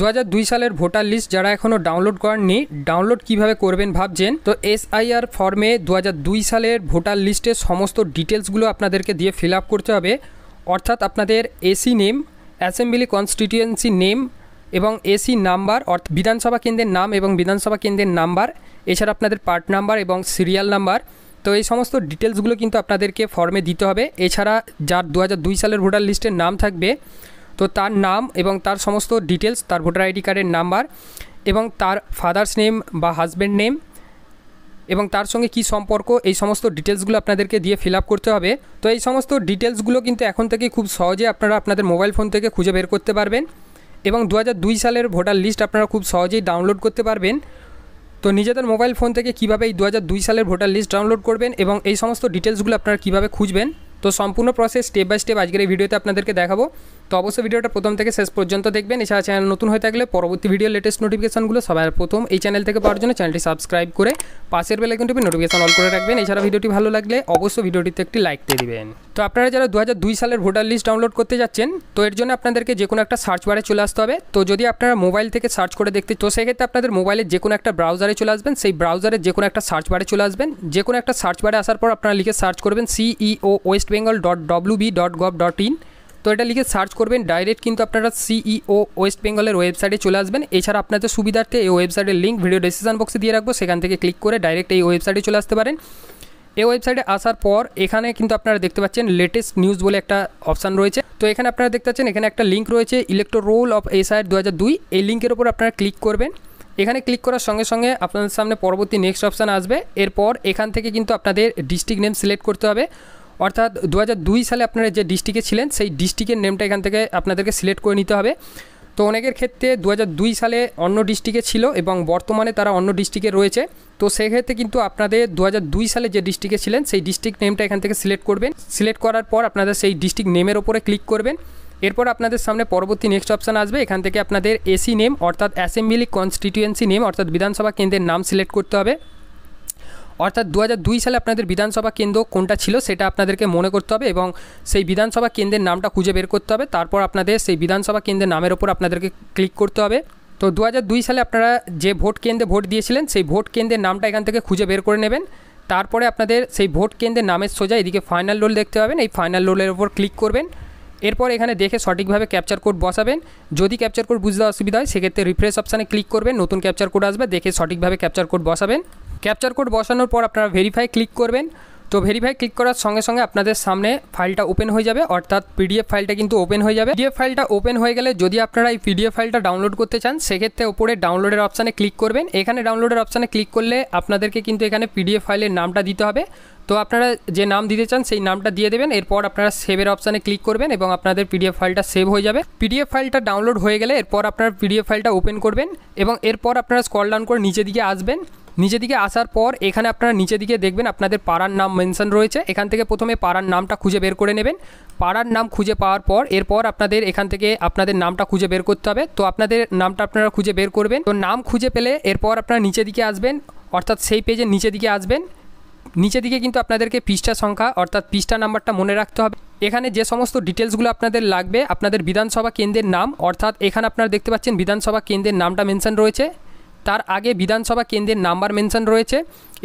2002 সালের voter list যারা এখনও ডাউনলোড করেননি, ডাউনলোড কিভাবে করবেন ভাবছেন, তো SIR ফর্মে 2002 সালের ভোটার লিস্টের সমস্ত ডিটেলসগুলো আপনাদেরকে দিয়ে ফিল আপ করতে হবে। অর্থাৎ আপনাদের AC name, assembly constituency name এবং এসি নাম্বার অর্থাৎ বিধানসভা কেন্দ্রের নাম এবং বিধানসভা কেন্দ্রের নাম্বার, এছাড়া আপনাদের পার্ট নাম্বার এবং সিরিয়াল নাম্বার। তো এই সমস্ত ডিটেলসগুলো কিন্তু আপনাদেরকে ফর্মে দিতে হবে। এছাড়া যার 2002 সালের ভোটার লিস্টের নাম থাকবে, তো তার নাম এবং তার সমস্ত ডিটেলস, তার ভোটার আইডি কার্ডের নাম্বার এবং তার ফাদার্স নেম বা হাজব্যান্ড নেম এবং তার সঙ্গে কি সম্পর্ক, এই সমস্ত ডিটেলসগুলো আপনাদেরকে দিয়ে ফিল আপ করতে হবে। তো এই সমস্ত ডিটেলসগুলো কিন্তু এখন থেকে খুব সহজে আপনারা আপনাদের মোবাইল ফোন থেকে খুঁজে বের করতে পারবেন এবং 2002 সালের ভোটার লিস্ট আপনারা খুব সহজেই ডাউনলোড করতে পারবেন। তো নিজেদের মোবাইল ফোন থেকে কীভাবে এই 2002 সালের ভোটার লিস্ট ডাউনলোড করবেন এবং এই সমস্ত ডিটেলসগুলো আপনারা কীভাবে খুঁজবেন, তো সম্পূর্ণ প্রসেস স্টেপ বাই স্টেপ আজকের এই ভিডিওতে আপনাদেরকে দেখাবো। তো অবশ্যই ভিডিওটা প্রথম থেকে শেষ পর্যন্ত দেখবেন। এছাড়া চ্যানেল নতুন হয়ে থাকলে পরবর্তী ভিডিও লেটেস্ট নোটিফিকেশনগুলো সবার প্রথম এই চ্যানেল থেকে পাওয়ার জন্য চ্যানেলটি সাবস্ক্রাইব করে পাশের বেল আইকনটি নোটিফিকেশন অল করে রাখবেন। এছাড়া ভিডিওটি ভালো লাগলে অবশ্যই ভিডিওটিতে একটি লাইক দিয়ে দিবেন। তো আপনারা যারা 2002 সালের ভোটার লিস্ট ডাউনলোড করতে যাচ্ছেন, তো এর জন্য আপনাদেরকে যে কোনো একটা সার্চ বারে চলে আসতে হবে। তো যদি আপনারা মোবাইল থেকে সার্চ করে দেখতে, তো সেক্ষেত্রে আপনাদের মোবাইলের যে কোনো একটা ব্রাউজারে চলে আসবেন। সেই ব্রাউজারের যে কোনো একটা সার্চ বারে চলে আসবেন। যে কোনো একটা সার্চ বারে আসার পর আপনারা লিখে সার্চ করবেন ceo.westbengal.wb.gov.in। তো এটা লিখে সার্চ করবেন, ডাইরেক্ট কিন্তু আপনারা সিইও ওয়েস্ট বেঙ্গলের ওয়েবসাইটে চলে আসবেন। এছাড়া আপনাদের সুবিধার্থে এই ওয়েবসাইটের লিঙ্ক ভিডিও ডেসক্রিপশন বক্সে দিয়ে রাখবো, সেখান থেকে ক্লিক করে ডাইরেক্ট এই ওয়েবসাইটে চলে আসতে পারেন। এই ওয়েবসাইটে আসার পর এখানে কিন্তু আপনারা দেখতে পাচ্ছেন লেটেস্ট নিউজ বলে একটা অপশান রয়েছে। তো এখানে আপনারা দেখতে পাচ্ছেন এখানে একটা লিঙ্ক রয়েছে, ইলেকটোরাল রোল অফ SIR 2002। এই লিঙ্কের ওপর আপনারা ক্লিক করবেন। এখানে ক্লিক করার সঙ্গে সঙ্গে আপনাদের সামনে পরবর্তী নেক্সট অপশান আসবে। এরপর এখান থেকে কিন্তু আপনাদের ডিস্ট্রিক্ট নেম সিলেক্ট করতে হবে। অর্থাৎ 2002 সালে আপনারা যে ডিস্ট্রিক্টে ছিলেন সেই ডিস্ট্রিক্টের নেমটা এখান থেকে আপনাদেরকে সিলেক্ট করে নিতে হবে। তো অনেকের ক্ষেত্রে 2002 সালে অন্য ডিস্ট্রিক্টে ছিল এবং বর্তমানে তারা অন্য ডিস্ট্রিক্টে রয়েছে। তো সেক্ষেত্রে কিন্তু আপনাদের 2002 সালে যে ডিস্ট্রিক্টে ছিলেন সেই ডিস্ট্রিক্ট নেমটা এখান থেকে সিলেক্ট করবেন। সিলেক্ট করার পর আপনাদের সেই ডিস্ট্রিক্ট নেমের ওপরে ক্লিক করবেন। এরপর আপনাদের সামনে পরবর্তী নেক্সট অপশান আসবে। এখান থেকে আপনাদের এসি নেম অর্থাৎ অ্যাসেম্বলি কনস্টিটিউয়েন্সি নেম অর্থাৎ বিধানসভা কেন্দ্রের নাম সিলেক্ট করতে হবে। অর্থাৎ 2002 সালে আপনাদের বিধানসভা কেন্দ্র কোনটা ছিল সেটা আপনাদেরকে মনে করতে হবে এবং সেই বিধানসভা কেন্দ্রের নামটা খুঁজে বের করতে হবে। তারপর আপনাদের সেই বিধানসভা কেন্দ্রের নামের ওপর আপনাদেরকে ক্লিক করতে হবে। তো 2002 সালে আপনারা যে ভোট কেন্দ্রে ভোট দিয়েছিলেন সেই ভোট কেন্দ্রের নামটা এখান থেকে খুঁজে বের করে নেবেন। তারপরে আপনাদের সেই ভোট কেন্দ্রের নামের সোজা এদিকে ফাইনাল রোল দেখতে পাবেন, এই ফাইনাল রোলের ওপর ক্লিক করবেন। এরপর এখানে দেখে সঠিকভাবে ক্যাপচার কোড বসাবেন। যদি ক্যাপচার কোড বুঝতে অসুবিধা হয় সেক্ষেত্রে রিফ্রেশ অপশানে ক্লিক করবেন, নতুন ক্যাপচার কোড আসবে, দেখে সঠিকভাবে ক্যাপচার কোড বসাবেন। ক্যাপচার কোড বসানোর পর আপনারা ভেরিফাই ক্লিক করবেন। তো ভেরিফাই ক্লিক করার সঙ্গে সঙ্গে আপনাদের সামনে ফাইলটা ওপেন হয়ে যাবে, অর্থাৎ PDF ফাইলটা কিন্তু ওপেন হয়ে যাবে। PDF ফাইলটা ওপেন হয়ে গেলে যদি আপনারা এই PDF ফাইলটা ডাউনলোড করতে চান সেক্ষেত্রে ওপরে ডাউনলোডের অপশানে ক্লিক করবেন। এখানে ডাউনলোডের অপশানে ক্লিক করলে আপনাদেরকে কিন্তু এখানে PDF ফাইলের নামটা দিতে হবে। তো আপনারা যে নাম দিতে চান সেই নামটা দিয়ে দেবেন। এরপর আপনারা সেভের অপশানে ক্লিক করবেন এবং আপনাদের PDF ফাইলটা সেভ হয়ে যাবে। PDF ফাইলটা ডাউনলোড হয়ে গেলে এরপর আপনারা PDF ফাইলটা ওপেন করবেন এবং এরপর আপনারা স্ক্রল ডাউন করে নিচের দিকে আসবেন। নিচের দিকে আসার পর এখানে আপনারা নিচের দিকে দেখবেন আপনাদের পাড়ার নাম মেনশন রয়েছে। এখান থেকে প্রথমে পাড়ার নামটা খুঁজে বের করে নেবেন। পাড়ার নাম খুঁজে পাওয়ার পর এরপর আপনাদের এখান থেকে আপনাদের নামটা খুঁজে বের করতে হবে। তো আপনাদের নামটা আপনারা খুঁজে বের করবেন। তো নাম খুঁজে পেলে এরপর আপনারা নিচের দিকে আসবেন, অর্থাৎ সেই পেজের নিচের দিকে আসবেন। নিচের দিকে কিন্তু আপনাদেরকে পৃষ্ঠা সংখ্যা অর্থাৎ পৃষ্ঠা নাম্বারটা মনে রাখতে হবে। এখানে যে সমস্ত ডিটেলসগুলো আপনাদের লাগবে, আপনাদের বিধানসভা কেন্দ্রের নাম, অর্থাৎ এখানে আপনারা দেখতে পাচ্ছেন বিধানসভা কেন্দ্রের নামটা মেনশন রয়েছে, তার আগে বিধানসভা কেন্দ্রের নাম্বার মেনশন রয়েছে।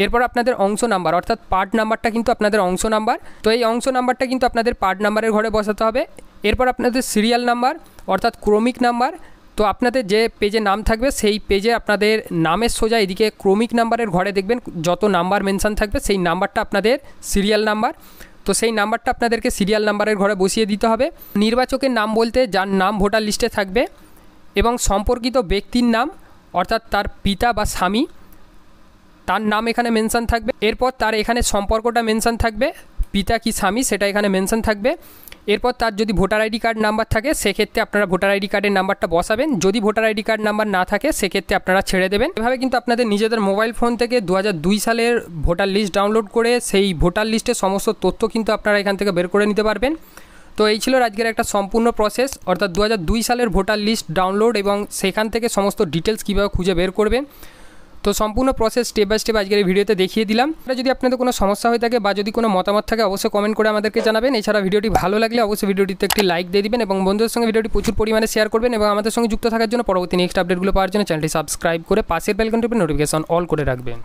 এরপর আপনাদের অংশ নাম্বার অর্থাৎ পার্ট নাম্বারটা কিন্তু আপনাদের অংশ নাম্বার। তো এই অংশ নাম্বারটা কিন্তু আপনাদের পার্ট নাম্বারের ঘরে বসাতে হবে। এরপর আপনাদের সিরিয়াল নাম্বার অর্থাৎ ক্রমিক নাম্বার। তো আপনাদের যে পেজে নাম থাকবে সেই পেজে আপনাদের নামের সোজা এদিকে ক্রমিক নাম্বারের ঘরে দেখবেন যত নাম্বার মেনশন থাকবে সেই নাম্বারটা আপনাদের সিরিয়াল নাম্বার। তো সেই নাম্বারটা আপনাদেরকে সিরিয়াল নাম্বারের ঘরে বসিয়ে দিতে হবে। নির্বাচকের নাম বলতে যার নাম ভোটার লিস্টে থাকবে এবং সম্পর্কিত ব্যক্তির নাম অর্থাৎ তার পিতা বা স্বামী তার নাম এখানে মেনশন থাকবে। এরপর তার এখানে সম্পর্কটা মেনশন থাকবে, পিতা কি স্বামী সেটা এখানে মেনশন থাকবে। এরপর তার যদি ভোটার আইডি কার্ড নাম্বার থাকে সেক্ষেত্রে আপনারা ভোটার আইডি কার্ডের নাম্বারটা বসাবেন। যদি ভোটার আইডি কার্ড নাম্বার না থাকে সেক্ষেত্রে আপনারা ছেড়ে দেবেন। এভাবে কিন্তু আপনাদের নিজেদের মোবাইল ফোন থেকে 2002 সালের ভোটার লিস্ট ডাউনলোড করে সেই ভোটার লিস্টের সমস্ত তথ্য কিন্তু আপনারা এখান থেকে বের করে নিতে পারবেন। তো এই ছিল আজকের একটা সম্পূর্ণ প্রসেস, অর্থাৎ 2002 সালের ভোটার লিস্ট ডাউনলোড এবং সেখান থেকে সমস্ত ডিটেলস কীভাবে খুঁজে বের করবেন। তো সম্পূর্ণ প্রসেস স্টেপ বাই স্টেপ আজকের এই ভিডিওতে দেখিয়ে দিলাম। যদি আপনাদের কোনো সমস্যা হয়ে থাকে বা যদি কোনো মতামত থাকে অবশ্যই কমেন্ট করে আমাদেরকে জানাবেন। এছাড়া ভিডিওটি ভালো লাগলে অবশ্যই ভিডিওটিতে একটি লাইক দিয়ে দিবেন এবং বন্ধুদের সঙ্গে ভিডিওটি প্রচুর পরিমাণে শেয়ার করবেন এবং আমাদের সঙ্গে যুক্ত থাকার জন্য পরবর্তী নেক্সট আপডেটগুলো পাওয়ার জন্য চ্যানেলটি সাবস্ক্রাইব করে পাশের বেল আইকনটি নোটিফিকেশন অল করে রাখবেন।